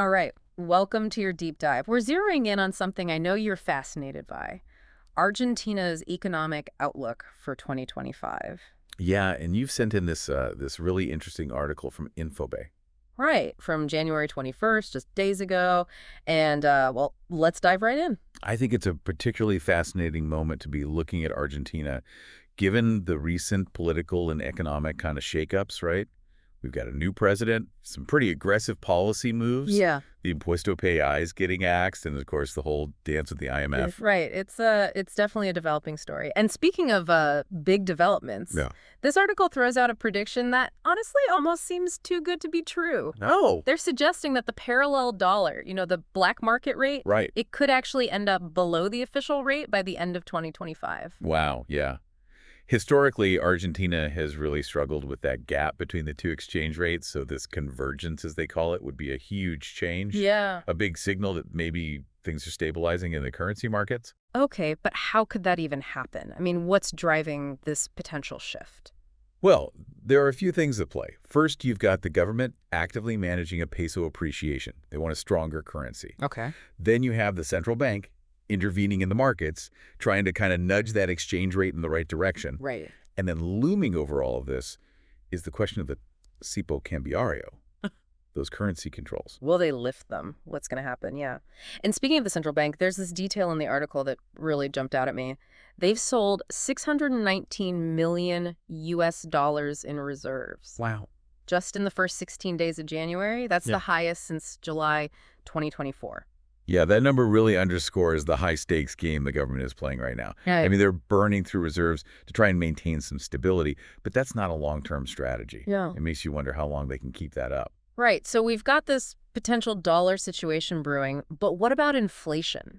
All right, welcome to your deep dive. We're zeroing in on something I know you're fascinated by, Argentina's economic outlook for 2025. Yeah, and you've sent in this really interesting article from Infobay. Right, from January 21st, just days ago. And, well, let's dive right in. I think it's a particularly fascinating moment to be looking at Argentina, given the recent political and economic kind of shakeups, right? We've got a new president, some pretty aggressive policy moves, Yeah. the impuesto país getting axed, and of course the whole dance with the IMF. Right. It's definitely a developing story. And speaking of big developments, Yeah. this article throws out a prediction that honestly almost seems too good to be true. No. They're suggesting that the parallel dollar, the black market rate, Right. it could actually end up below the official rate by the end of 2025. Wow, yeah. Historically, Argentina has really struggled with that gap between the two exchange rates, so this convergence, as they call it, would be a huge change. Yeah. A big signal that maybe things are stabilizing in the currency markets. Okay, but how could that even happen? I mean, what's driving this potential shift? Well, there are a few things at play. First, you've got the government actively managing a peso appreciation. They want a stronger currency. Okay. Then you have the central bank intervening in the markets, trying to kind of nudge that exchange rate in the right direction. Right. And then looming over all of this is the question of the tipo cambiario, those currency controls. Will they lift them? What's going to happen? Yeah. And speaking of the central bank, there's this detail in the article that really jumped out at me. They've sold 619 million US dollars in reserves. Wow. Just in the first 16 days of January. That's Yeah. the highest since July 2024. Yeah, that number really underscores the high-stakes game the government is playing right now. I mean, they're burning through reserves to try and maintain some stability, but that's not a long-term strategy. Yeah. It makes you wonder how long they can keep that up. Right. So we've got this potential dollar situation brewing, but what about inflation?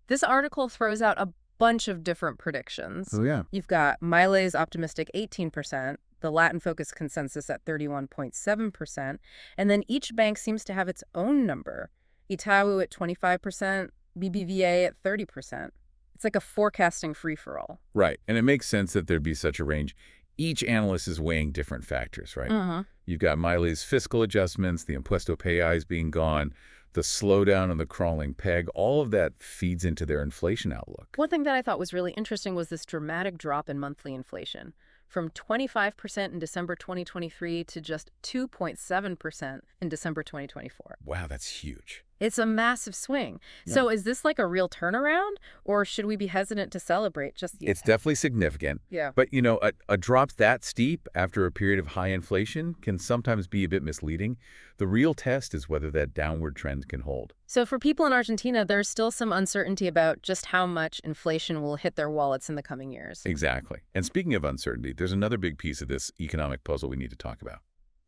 This article throws out a bunch of different predictions. Oh, yeah. You've got Milei's optimistic 18%, the Latin-focused consensus at 31.7%, and then each bank seems to have its own number. Itaú at 25%, BBVA at 30%. It's like a forecasting free-for-all. Right, and it makes sense that there'd be such a range. Each analyst is weighing different factors, right? Uh-huh. You've got Milei's fiscal adjustments, the impuesto país being gone, the slowdown and the crawling peg. All of that feeds into their inflation outlook. One thing that I thought was really interesting was this dramatic drop in monthly inflation, from 25% in December 2023 to just 2.7% in December 2024. Wow, that's huge. It's a massive swing. Yeah. So is this like a real turnaround, or should we be hesitant to celebrate just yet? It's definitely significant. Yeah. But, you know, a drop that steep after a period of high inflation can sometimes be a bit misleading. The real test is whether that downward trend can hold. So for people in Argentina, there's still some uncertainty about just how much inflation will hit their wallets in the coming years. Exactly. And speaking of uncertainty, there's another big piece of this economic puzzle we need to talk about: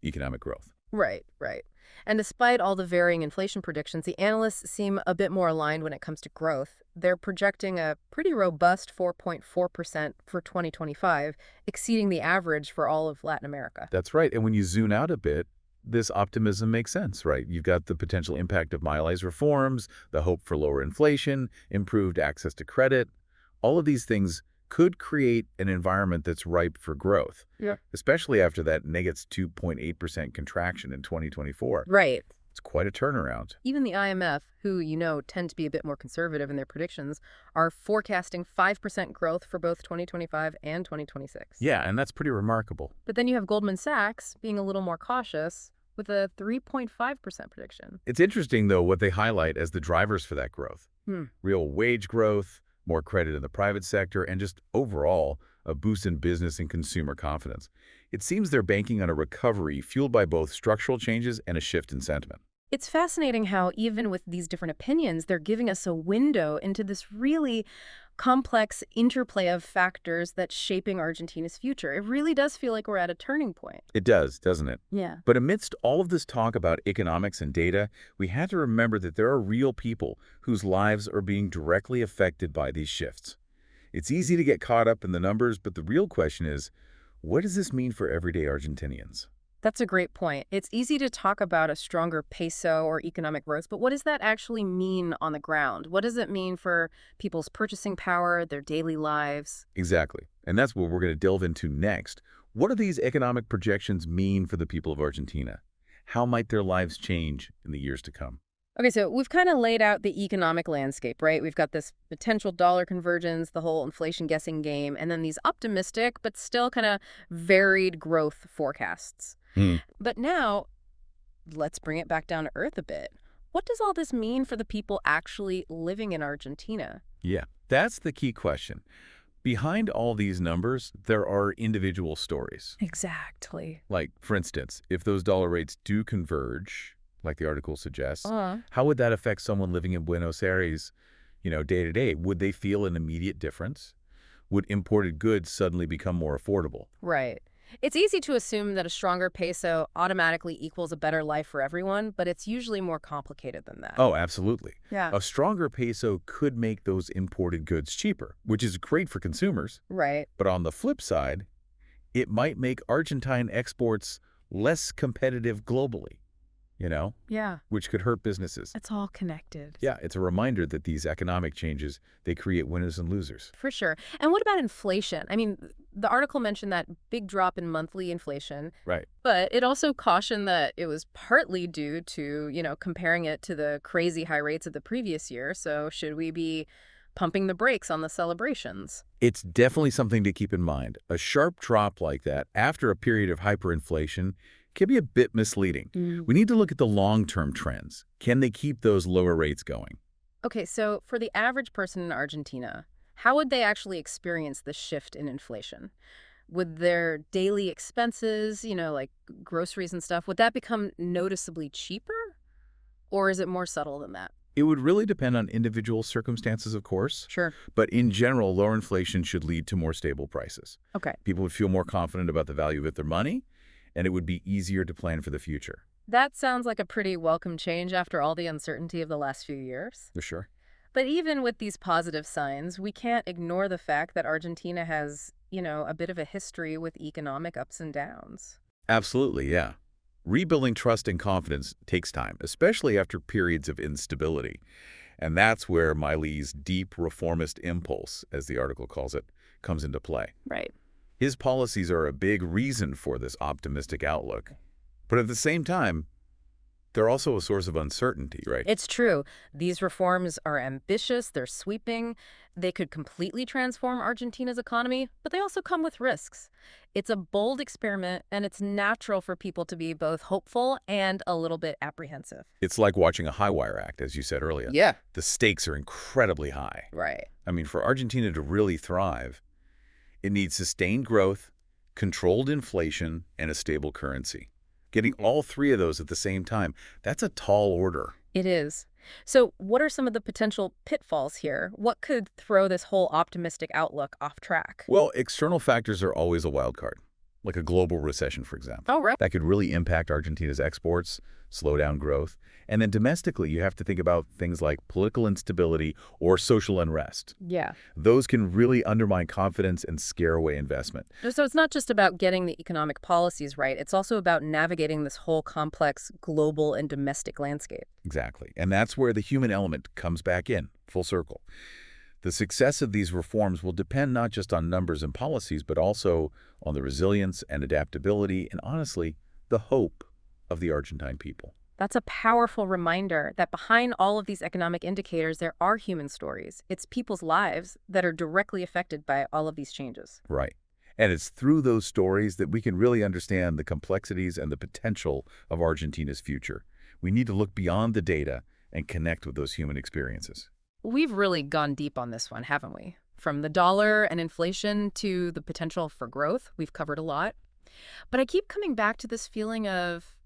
economic growth. Right, right. And despite all the varying inflation predictions, the analysts seem a bit more aligned when it comes to growth. They're projecting a pretty robust 4.4% for 2025, exceeding the average for all of Latin America. That's right. And when you zoom out a bit, this optimism makes sense, right? You've got the potential impact of Milei's reforms, the hope for lower inflation, improved access to credit. All of these things could create an environment that's ripe for growth, especially after that negative 2.8% contraction in 2024. Right. It's quite a turnaround. Even the IMF, who, tend to be a bit more conservative in their predictions, are forecasting 5% growth for both 2025 and 2026. Yeah, and that's pretty remarkable. But then you have Goldman Sachs being a little more cautious with a 3.5% prediction. It's interesting, though, what they highlight as the drivers for that growth. Real wage growth, more credit in the private sector, and just overall a boost in business and consumer confidence. It seems they're banking on a recovery fueled by both structural changes and a shift in sentiment. It's fascinating how even with these different opinions, they're giving us a window into this really complex interplay of factors that's shaping Argentina's future. It really does feel like we're at a turning point. It does, doesn't it? Yeah. But amidst all of this talk about economics and data, we have to remember that there are real people whose lives are being directly affected by these shifts. It's easy to get caught up in the numbers, but the real question is, what does this mean for everyday Argentinians? That's a great point. It's easy to talk about a stronger peso or economic growth, but what does that actually mean on the ground? What does it mean for people's purchasing power, their daily lives? Exactly. And that's what we're going to delve into next. What do these economic projections mean for the people of Argentina? How might their lives change in the years to come? Okay, so we've kind of laid out the economic landscape, right? We've got this potential dollar convergence, the whole inflation guessing game, and then these optimistic but still kind of varied growth forecasts. Hmm. But now, let's bring it back down to earth a bit. What does all this mean for the people actually living in Argentina? Yeah, that's the key question. Behind all these numbers, there are individual stories. Exactly. Like, for instance, if those dollar rates do converge, like the article suggests, Uh, how would that affect someone living in Buenos Aires, day to day? Would they feel an immediate difference? Would imported goods suddenly become more affordable? right. It's easy to assume that a stronger peso automatically equals a better life for everyone, but it's usually more complicated than that. Oh, absolutely. Yeah. A stronger peso could make those imported goods cheaper, which is great for consumers. Right. But on the flip side, it might make Argentine exports less competitive globally, Yeah. which could hurt businesses. It's all connected. Yeah, it's a reminder that these economic changes, they create winners and losers. For sure. And what about inflation? I mean, the article mentioned that big drop in monthly inflation, Right. but it also cautioned that it was partly due to, comparing it to the crazy high rates of the previous year. So should we be pumping the brakes on the celebrations? It's definitely something to keep in mind. A sharp drop like that after a period of hyperinflation can be a bit misleading. We need to look at the long-term trends. Can they keep those lower rates going? Okay, so for the average person in Argentina, how would they actually experience the shift in inflation? Would their daily expenses, like groceries and stuff, would that become noticeably cheaper? Or is it more subtle than that? It would really depend on individual circumstances, of course, Sure. but in general, lower inflation should lead to more stable prices. Okay. People would feel more confident about the value of their money, and it would be easier to plan for the future. That sounds like a pretty welcome change after all the uncertainty of the last few years. For sure. But even with these positive signs, we can't ignore the fact that Argentina has, a bit of a history with economic ups and downs. Absolutely, yeah. Rebuilding trust and confidence takes time, especially after periods of instability. And that's where Milei's deep reformist impulse, as the article calls it, comes into play. Right. His policies are a big reason for this optimistic outlook. But at the same time, they're also a source of uncertainty, right? It's true. These reforms are ambitious, they're sweeping. They could completely transform Argentina's economy, but they also come with risks. It's a bold experiment, and it's natural for people to be both hopeful and a little bit apprehensive. It's like watching a high-wire act, as you said earlier. Yeah. The stakes are incredibly high. Right. I mean, for Argentina to really thrive, it needs sustained growth, controlled inflation, and a stable currency. Getting all three of those at the same time, that's a tall order. It is. So what are some of the potential pitfalls here? What could throw this whole optimistic outlook off track? Well, external factors are always a wild card, like a global recession, for example. Oh, right. That could really impact Argentina's exports, slow down growth. And then domestically, you have to think about things like political instability or social unrest. Yeah. Those can really undermine confidence and scare away investment. So it's not just about getting the economic policies right. It's also about navigating this whole complex global and domestic landscape. Exactly. And that's where the human element comes back in, full circle. The success of these reforms will depend not just on numbers and policies, but also on the resilience and adaptability and, honestly, the hope of the Argentine people. That's a powerful reminder that behind all of these economic indicators, there are human stories. It's people's lives that are directly affected by all of these changes. Right. And it's through those stories that we can really understand the complexities and the potential of Argentina's future. We need to look beyond the data and connect with those human experiences. We've really gone deep on this one, haven't we? From the dollar and inflation to the potential for growth, we've covered a lot. But I keep coming back to this feeling of,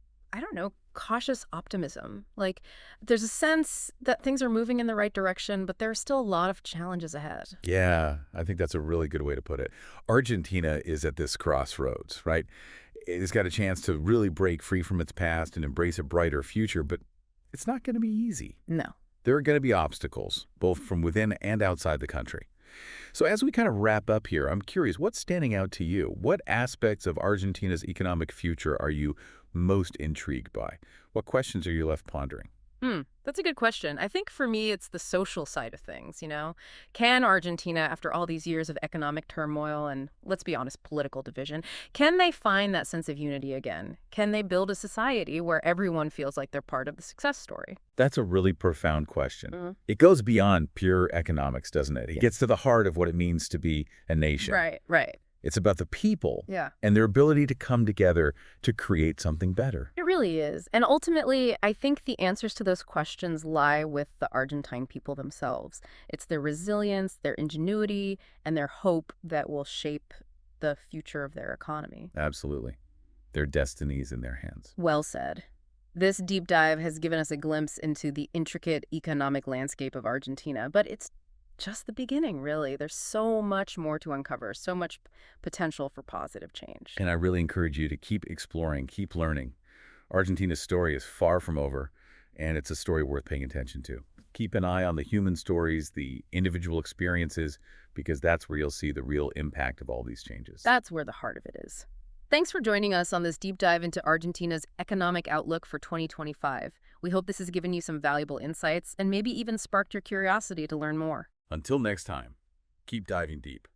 cautious optimism. Like, there's a sense that things are moving in the right direction, but there are still a lot of challenges ahead. Yeah, I think that's a really good way to put it. Argentina is at this crossroads, right? It's got a chance to really break free from its past and embrace a brighter future, but it's not going to be easy. No. There are going to be obstacles, both from within and outside the country. So as we kind of wrap up here, I'm curious, what's standing out to you? What aspects of Argentina's economic future are you most intrigued by? What questions are you left pondering? That's a good question. I think for me, it's the social side of things. Can Argentina, after all these years of economic turmoil and, let's be honest, political division, can they find that sense of unity again? Can they build a society where everyone feels like they're part of the success story? That's a really profound question. Mm. It goes beyond pure economics, doesn't it? It Yeah. gets to the heart of what it means to be a nation. Right. It's about the people Yeah. and their ability to come together to create something better. It really is. And ultimately, I think the answers to those questions lie with the Argentine people themselves. It's their resilience, their ingenuity, and their hope that will shape the future of their economy. Absolutely. Their destinies in their hands. Well said. This deep dive has given us a glimpse into the intricate economic landscape of Argentina, but it's just the beginning, really. There's so much more to uncover, so much potential for positive change. And I really encourage you to keep exploring, keep learning. Argentina's story is far from over, and it's a story worth paying attention to. Keep an eye on the human stories, the individual experiences, because that's where you'll see the real impact of all these changes. That's where the heart of it is. Thanks for joining us on this deep dive into Argentina's economic outlook for 2025. We hope this has given you some valuable insights and maybe even sparked your curiosity to learn more. Until next time, keep diving deep.